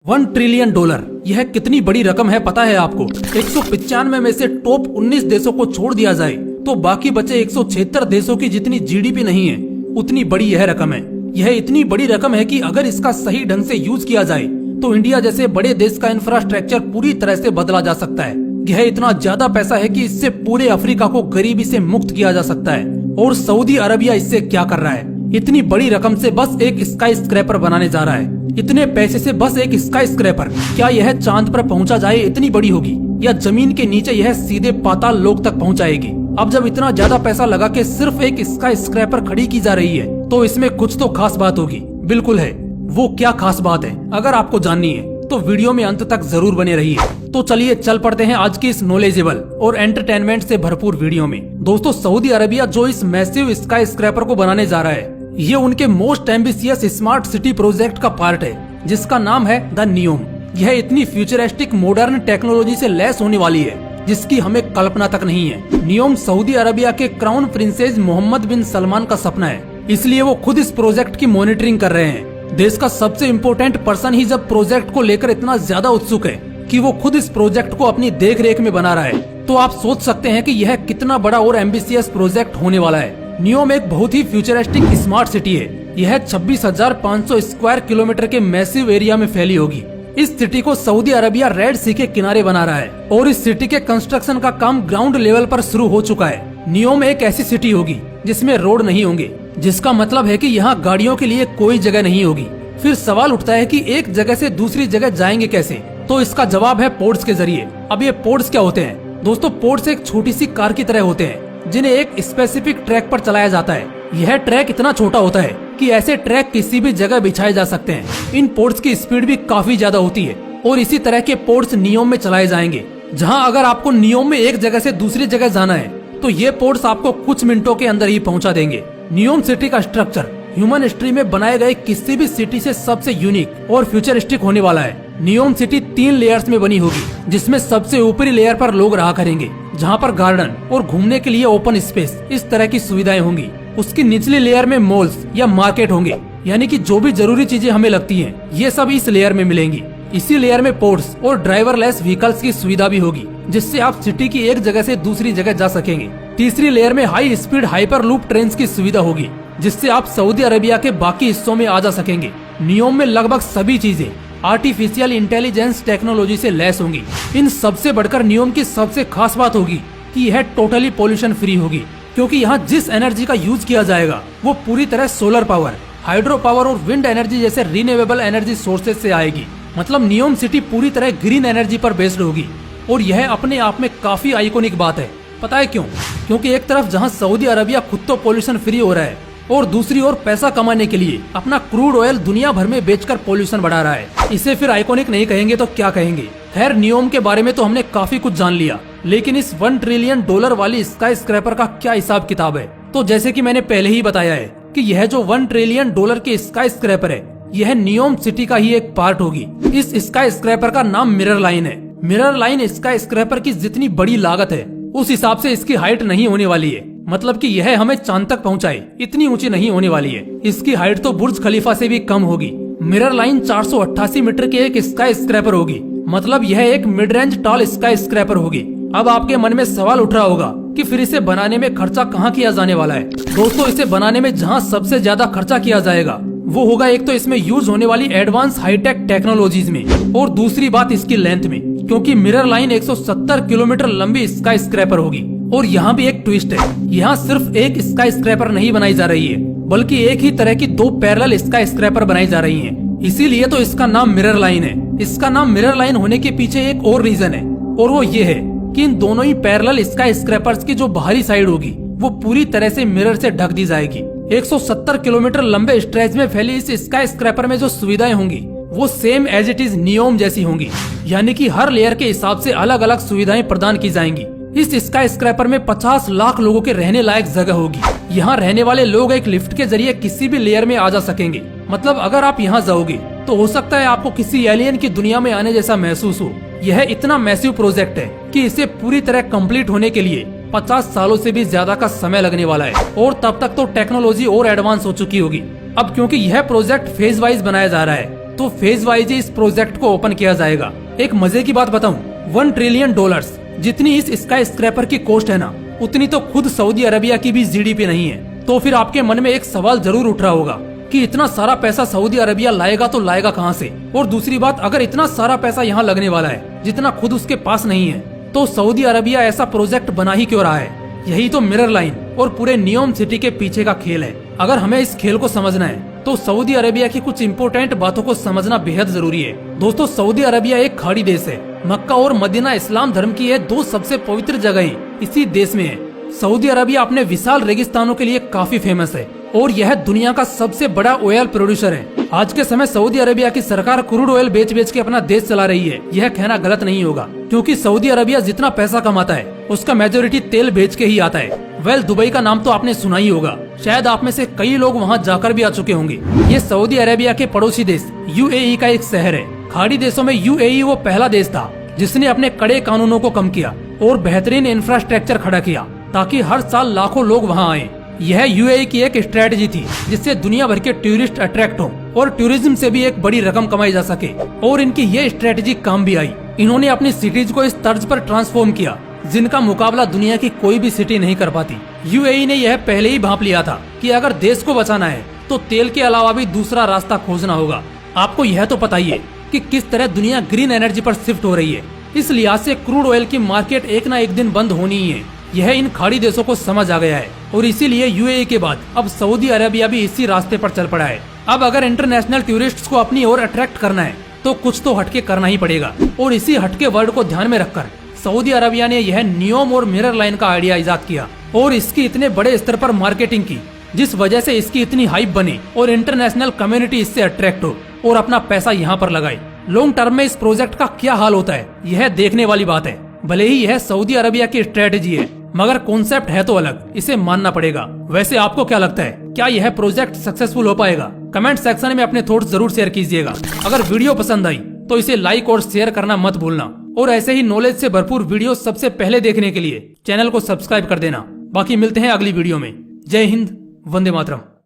$1 trillion, यह कितनी बड़ी रकम है पता है आपको। 195 में से टॉप 19 देशों को छोड़ दिया जाए तो बाकी बचे 176 देशों की जितनी जीडीपी नहीं है उतनी बड़ी यह रकम है। यह इतनी बड़ी रकम है कि अगर इसका सही ढंग से यूज किया जाए तो इंडिया जैसे बड़े देश का इंफ्रास्ट्रक्चर पूरी तरह से बदला जा सकता है। यह इतना ज्यादा पैसा है कि इससे पूरे अफ्रीका को गरीबी से मुक्त किया जा सकता है। और सऊदी अरबिया इससे क्या कर रहा है? इतनी बड़ी रकम से बस एक स्काई स्क्रैपर बनाने जा रहा है। इतने पैसे से बस एक स्काई स्क्रैपर, क्या यह चांद पर पहुंचा जाए इतनी बड़ी होगी या जमीन के नीचे यह सीधे पाताल लोक तक पहुंचाएगी? अब जब इतना ज्यादा पैसा लगा के सिर्फ एक स्काई स्क्रैपर खड़ी की जा रही है तो इसमें कुछ तो खास बात होगी। बिल्कुल है। वो क्या खास बात है अगर आपको जाननी है तो वीडियो में अंत तक जरूर बने रहिए। तो चलिए चल पड़ते हैं आज की इस नॉलेजेबल और एंटरटेनमेंट से भरपूर वीडियो में। दोस्तों, सऊदी अरबिया जो इस मैसिव स्काई स्क्रैपर को बनाने जा रहा है ये उनके most ambitious smart city project का पार्ट है जिसका नाम है द नियोम। यह इतनी फ्यूचरिस्टिक मॉडर्न टेक्नोलॉजी से लैस होने वाली है जिसकी हमें कल्पना तक नहीं है। नियोम सऊदी अरबिया के क्राउन प्रिंसेस मोहम्मद बिन सलमान का सपना है, इसलिए वो खुद इस प्रोजेक्ट की मॉनिटरिंग कर रहे हैं। देश का सबसे इम्पोर्टेंट पर्सन ही जब प्रोजेक्ट को लेकर इतना ज्यादा उत्सुक है कि वो खुद इस प्रोजेक्ट को अपनी देख रेख में बना रहा है तो आप सोच सकते हैं कि यह कितना बड़ा और एम्बिशियस प्रोजेक्ट होने वाला है। नियोम एक बहुत ही फ्यूचरिस्टिक स्मार्ट सिटी है। यह 26,500 स्क्वायर किलोमीटर के मैसिव एरिया में फैली होगी। इस सिटी को सऊदी अरबिया रेड सी के किनारे बना रहा है और इस सिटी के कंस्ट्रक्शन का काम ग्राउंड लेवल पर शुरू हो चुका है। नियोम एक ऐसी सिटी होगी जिसमें रोड नहीं होंगे, जिसका मतलब है कि यहाँ गाड़ियों के लिए कोई जगह नहीं होगी। फिर सवाल उठता है कि एक जगह से दूसरी जगह जाएंगे कैसे? तो इसका जवाब है पोर्ट्स के जरिए। अब ये पोर्ट्स क्या होते हैं? दोस्तों, पोर्ट्स एक छोटी सी कार की तरह होते हैं जिन्हें एक स्पेसिफिक ट्रैक पर चलाया जाता है। यह ट्रैक इतना छोटा होता है कि ऐसे ट्रैक किसी भी जगह बिछाए जा सकते हैं। इन पोर्ट्स की स्पीड भी काफी ज्यादा होती है और इसी तरह के पोर्ट्स नियोम में चलाए जाएंगे। जहां अगर आपको नियोम में एक जगह से दूसरी जगह जाना है तो ये पोर्ट्स आपको कुछ मिनटों के अंदर ही पहुंचा देंगे। नियोम सिटी का स्ट्रक्चर ह्यूमन हिस्ट्री में बनाए गए किसी भी सिटी से सबसे यूनिक और फ्यूचरिस्टिक होने वाला है। नियोम सिटी 3 लेयर्स में बनी होगी, जिसमें सबसे ऊपरी लेयर पर लोग रहा करेंगे जहां पर गार्डन और घूमने के लिए ओपन स्पेस इस तरह की सुविधाएं होंगी। उसकी निचली लेयर में मॉल्स या मार्केट होंगे, यानी कि जो भी जरूरी चीजें हमें लगती हैं ये सब इस लेयर में मिलेंगी। इसी लेयर में पोर्ट्स और ड्राइवरलेस व्हीकल्स की सुविधा भी होगी जिससे आप सिटी की एक जगह से दूसरी जगह जा सकेंगे। तीसरी लेयर में high speed hyper loop train की सुविधा होगी जिससे आप सऊदी अरबिया के बाकी हिस्सों में आ जा सकेंगे। नियोम में लगभग सभी चीजें आर्टिफिशियल इंटेलिजेंस टेक्नोलॉजी से लैस होंगी। इन सबसे बढ़कर नियोम की सबसे खास बात होगी कि यह टोटली पोल्यूशन फ्री होगी, क्योंकि यहाँ जिस एनर्जी का यूज किया जाएगा वो पूरी तरह सोलर पावर, हाइड्रो पावर और विंड एनर्जी जैसे रिन्यूएबल एनर्जी सोर्सेज से आएगी। मतलब नियोम सिटी पूरी तरह ग्रीन एनर्जी पर बेस्ड होगी और यह अपने आप में काफी आइकॉनिक बात है। पता है क्यों? क्योंकि एक तरफ जहाँ सऊदी अरबिया खुद तो पोल्यूशन फ्री हो रहा है और दूसरी ओर पैसा कमाने के लिए अपना क्रूड ऑयल दुनिया भर में बेचकर पोल्यूशन बढ़ा रहा है। इसे फिर आइकॉनिक नहीं कहेंगे तो क्या कहेंगे? खैर, नियोम के बारे में तो हमने काफी कुछ जान लिया, लेकिन इस $1 ट्रिलियन वाली स्काई स्क्रैपर का क्या हिसाब किताब है? तो जैसे कि मैंने पहले ही बताया है कि यह जो $1 ट्रिलियन के स्काई स्क्रैपर है यह नियोम सिटी का ही एक पार्ट होगी। इस स्काई स्क्रैपर का नाम मिरर लाइन है। मिरर लाइन स्काई स्क्रैपर की जितनी बड़ी लागत है उस हिसाब से इसकी हाइट नहीं होने वाली है। मतलब कि यह हमें चांद तक पहुंचाए इतनी ऊंची नहीं होने वाली है। इसकी हाइट तो बुर्ज खलीफा से भी कम होगी। मिरर लाइन 488 मीटर के एक स्काई स्क्रैपर होगी। मतलब यह एक mid range tall skyscraper होगी। अब आपके मन में सवाल उठ रहा होगा कि फिर इसे बनाने में खर्चा कहाँ किया जाने वाला है? दोस्तों, इसे बनाने में जहाँ सबसे ज्यादा खर्चा किया जाएगा वो होगा एक तो इसमें यूज होने वाली एडवांस हाईटेक टेक्नोलॉजीज में और दूसरी बात इसकी लेंथ में, क्योंकि मिरर लाइन 170 किलोमीटर लंबी स्काई स्क्रैपर होगी। और यहाँ भी एक ट्विस्ट है, यहाँ सिर्फ एक स्काई स्क्रैपर नहीं बनाई जा रही है बल्कि एक ही तरह की 2 पैरेलल स्काई स्क्रैपर बनाई जा रही हैं। इसीलिए तो इसका नाम मिरर लाइन है। इसका नाम मिरर लाइन होने के पीछे एक और रीजन है और वो ये है कि इन दोनों ही पैरेलल स्काई स्क्रैपर्स की जो बाहरी साइड होगी वो पूरी तरह से मिरर से ढक दी जाएगी। 170 किलोमीटर लंबे स्ट्रेच में फैली इस स्काई स्क्रैपर में जो सुविधाएं होंगी वो same as it is NEOM जैसी होंगी, यानी कि हर लेयर के हिसाब से अलग अलग सुविधाएं प्रदान की जाएंगी। इस स्काई स्क्रैपर में 50 लाख लोगों के रहने लायक जगह होगी। यहाँ रहने वाले लोग एक लिफ्ट के जरिए किसी भी लेयर में आ जा सकेंगे। मतलब अगर आप यहाँ जाओगे तो हो सकता है आपको किसी एलियन की दुनिया में आने जैसा महसूस हो। यह इतना मैसिव प्रोजेक्ट है कि इसे पूरी तरह कंप्लीट होने के लिए 50 सालों से भी ज्यादा का समय लगने वाला है और तब तक तो टेक्नोलॉजी और एडवांस हो चुकी होगी। अब क्योंकि यह प्रोजेक्ट फेज वाइज बनाया जा रहा है तो फेज वाइज इस प्रोजेक्ट को ओपन किया जाएगा। एक मजे की बात बताऊं, $1 ट्रिलियन जितनी इस स्काई स्क्रैपर की कॉस्ट है ना, उतनी तो खुद सऊदी अरेबिया की भी जीडीपी नहीं है। तो फिर आपके मन में एक सवाल जरूर उठ रहा होगा कि इतना सारा पैसा सऊदी अरेबिया लाएगा तो लाएगा कहाँ से? और दूसरी बात, अगर इतना सारा पैसा यहाँ लगने वाला है जितना खुद उसके पास नहीं है, तो सऊदी अरेबिया ऐसा प्रोजेक्ट बना ही क्यों रहा है? यही तो मिरर लाइन और पूरे नियोम सिटी के पीछे का खेल है। अगर हमें इस खेल को समझना है तो सऊदी अरेबिया की कुछ इम्पोर्टेंट बातों को समझना बेहद जरूरी है। दोस्तों, सऊदी अरेबिया एक खाड़ी देश है। मक्का और मदीना इस्लाम धर्म की ये दो सबसे पवित्र जगहें इसी देश में है। सऊदी अरेबिया अपने विशाल रेगिस्तानों के लिए काफी फेमस है और यह दुनिया का सबसे बड़ा ऑयल प्रोड्यूसर है। आज के समय सऊदी अरेबिया की सरकार क्रूड ऑयल बेच बेच के अपना देश चला रही है। यह कहना गलत नहीं होगा, क्योंकि सऊदी अरेबिया जितना पैसा कमाता है उसका मेजोरिटी तेल बेच के ही आता है। वेल, दुबई का नाम तो आपने सुना ही होगा। शायद आप में से कई लोग वहाँ जाकर भी आ चुके होंगे। ये सऊदी अरेबिया के पड़ोसी देश यूएई का एक शहर है। खाड़ी देशों में यूएई वो पहला देश था जिसने अपने कड़े कानूनों को कम किया और बेहतरीन इंफ्रास्ट्रक्चर खड़ा किया ताकि हर साल लाखों लोग वहाँ आए। यह यूएई की एक स्ट्रेटजी थी जिससे दुनिया भर के टूरिस्ट अट्रैक्ट हो और टूरिज्म से भी एक बड़ी रकम कमाई जा सके। और इनकी ये स्ट्रेटजी काम भी आई। इन्होंने अपनी सिटीज को इस तर्ज पर ट्रांसफॉर्म किया जिनका मुकाबला दुनिया की कोई भी सिटी नहीं कर पाती। यूएई ने यह पहले ही भांप लिया था कि अगर देश को बचाना है तो तेल के अलावा भी दूसरा रास्ता खोजना होगा। आपको यह तो पता ही है कि किस तरह दुनिया ग्रीन एनर्जी पर शिफ्ट हो रही है। इस लिहाज से क्रूड ऑयल की मार्केट एक ना एक दिन बंद होनी ही है। यह इन खाड़ी देशों को समझ आ गया है और इसीलिए यूएई के बाद अब सऊदी अरेबिया भी इसी रास्ते पर चल पड़ा है। अब अगर इंटरनेशनल टूरिस्ट्स को अपनी ओर अट्रैक्ट करना है तो कुछ तो हटके करना ही पड़ेगा। और इसी हटके वर्ड को ध्यान में रखकर सऊदी अरेबिया ने यह नियोम और मिरर लाइन का आइडिया इजाद किया और इसकी इतने बड़े स्तर पर मार्केटिंग की, जिस वजह से इसकी इतनी हाइप बनी और इंटरनेशनल कम्युनिटी इससे अट्रैक्ट हो और अपना पैसा यहाँ पर लगाए। लॉन्ग टर्म में इस प्रोजेक्ट का क्या हाल होता है यह देखने वाली बात है। भले ही यह सऊदी अरेबिया की स्ट्रेटेजी है, मगर कॉन्सेप्ट है तो अलग, इसे मानना पड़ेगा। वैसे आपको क्या लगता है, क्या यह प्रोजेक्ट सक्सेसफुल हो पाएगा? कमेंट सेक्शन में अपने थॉट्स जरूर शेयर कीजिएगा। अगर वीडियो पसंद आई तो इसे लाइक और शेयर करना मत भूलना और ऐसे ही नॉलेज से भरपूर वीडियो सबसे पहले देखने के लिए चैनल को सब्सक्राइब कर देना। बाकी मिलते हैं अगली वीडियो में। जय हिंद, वंदे मातरम।